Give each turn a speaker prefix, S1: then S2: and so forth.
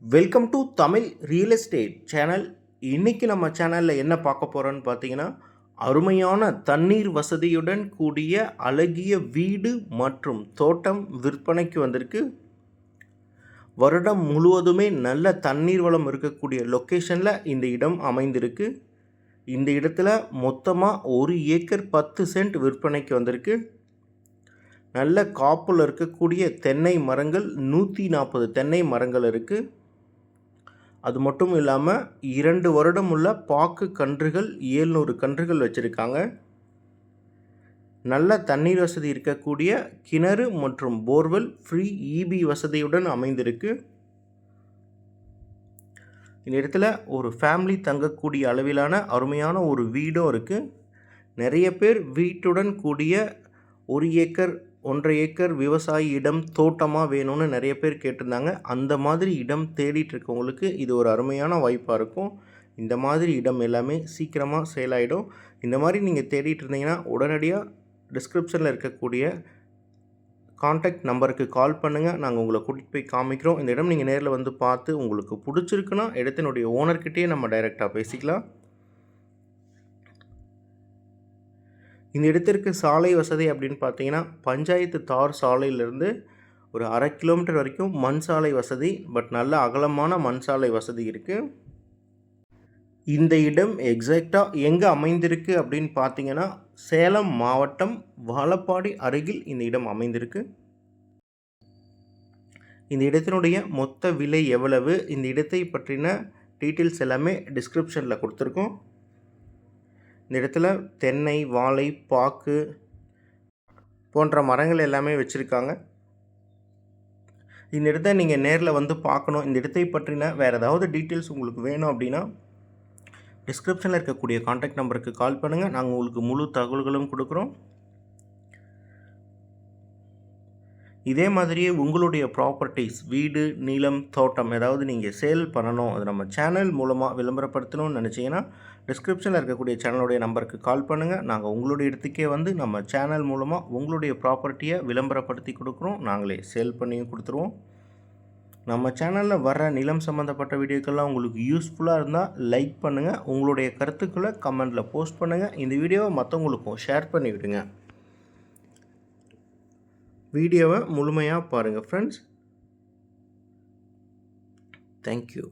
S1: Welcome to Tamil real estate channel. இன்றைக்கி நம்ம சேனலில் என்ன பார்க்க போகிறோன்னு பார்த்தீங்கன்னா, அருமையான தண்ணீர் வசதியுடன் கூடிய அழகிய வீடு மற்றும் தோட்டம் விற்பனைக்கு வந்திருக்கு. வருடம் முழுவதுமே நல்ல தண்ணீர் வளம் இருக்கக்கூடிய லொக்கேஷனில் இந்த இடம் அமைந்திருக்கு. இந்த இடத்துல மொத்தமாக 1 ஏக்கர் 10 சென்ட் விற்பனைக்கு வந்திருக்கு. நல்ல காப்பில் இருக்கக்கூடிய தென்னை மரங்கள் 140 தென்னை மரங்கள் இருக்குது. அது மட்டும் இல்லாமல் 2 வருடம் உள்ள பாக்கு கன்றுகள் 700 கன்றுகள் வச்சுருக்காங்க. நல்ல தண்ணீர் வசதி இருக்கக்கூடிய கிணறு மற்றும் போர்வெல் ஃப்ரீ இபி வசதியுடன் அமைந்திருக்கு. இந்த இடத்துல ஒரு ஃபேமிலி தங்கக்கூடிய அளவிலான அருமையான ஒரு வீடும் இருக்குது. நிறைய பேர் வீட்டுடன் கூடிய 1 ஏக்கர் 1.5 ஏக்கர் விவசாய இடம் தோட்டமாக வேணும்னு நிறைய பேர் கேட்டிருந்தாங்க. அந்த மாதிரி இடம் தேடிட்டு இருக்கவங்களுக்கு இது ஒரு அருமையான வாய்ப்பாக இருக்கும். இந்த மாதிரி இடம் எல்லாமே சீக்கிரமாக சேல் ஆகிடும். இந்த மாதிரி நீங்கள் தேடிட்டு இருந்தீங்கன்னா உடனடியாக டிஸ்கிரிப்ஷனில் இருக்கக்கூடிய கான்டாக்ட் நம்பருக்கு கால் பண்ணுங்கள். நாங்கள் உங்களை கூட்டிகிட்டு போய் காமிக்கிறோம். இந்த இடம் நீங்கள் நேரில் வந்து பார்த்து உங்களுக்கு பிடிச்சிருக்குன்னா இடத்தினுடைய ஓனர்கிட்டயே நம்ம டைரெக்டாக பேசிக்கலாம். இந்த இடத்திற்கு சாலை வசதி அப்படின்னு பார்த்தீங்கன்னா, பஞ்சாயத்து தார் சாலையிலேருந்து ஒரு 1/2 கிலோமீட்டர் வரைக்கும் மண் சாலை வசதி, பட் நல்ல அகலமான மண் சாலை வசதி இருக்குது. இந்த இடம் எக்ஸாக்டாக எங்கே அமைந்திருக்கு அப்படின்னு பார்த்தீங்கன்னா, சேலம் மாவட்டம் வாழப்பாடி அருகில் இந்த இடம் அமைந்திருக்கு. இந்த இடத்தினுடைய மொத்த விலை எவ்வளவு, இந்த இடத்தை பற்றின டீட்டெயில்ஸ் எல்லாமே டிஸ்கிரிப்ஷனில் கொடுத்துருக்கோம். இந்த இடத்துல தென்னை, வாழை, பாக்கு போன்ற மரங்கள் எல்லாமே வச்சுருக்காங்க. இந்த இடத்த நீங்கள் நேரில் வந்து பார்க்கணும். இந்த இடத்தை பற்றின வேறு ஏதாவது டீட்டெயில்ஸ் உங்களுக்கு வேணும் அப்படின்னா டிஸ்கிரிப்ஷனில் இருக்கக்கூடிய கான்டாக்ட் நம்பருக்கு கால் பண்ணுங்கள். நாங்கள் உங்களுக்கு முழு தகவல்களும் கொடுக்குறோம். இதே மாதிரியே உங்களுடைய ப்ராப்பர்ட்டிஸ், வீடு, நிலம், தோட்டம் ஏதாவது நீங்கள் சேல் பண்ணணும், அது நம்ம சேனல் மூலமாக விளம்பரப்படுத்தணும்னு நினச்சிங்கன்னா டிஸ்கிரிப்ஷனில் இருக்கக்கூடிய சேனலுடைய நம்பருக்கு கால் பண்ணுங்கள். நாங்கள் உங்களுடைய இடத்துக்கே வந்து நம்ம சேனல் மூலமாக உங்களுடைய ப்ராப்பர்ட்டியை விளம்பரப்படுத்தி கொடுக்குறோம். நாங்களே சேல் பண்ணியும் கொடுத்துருவோம். நம்ம சேனலில் வர நிலம் சம்மந்தப்பட்ட வீடியோக்கள்லாம் உங்களுக்கு யூஸ்ஃபுல்லாக இருந்தால் லைக் பண்ணுங்கள். உங்களுடைய கருத்துக்களை கமெண்டில் போஸ்ட் பண்ணுங்கள். இந்த வீடியோவை மற்றவங்களுக்கும் ஷேர் பண்ணி விடுங்க. வீடியோவை முழுமையாக பாருங்கள் ஃப்ரெண்ட்ஸ். தேங்க்யூ.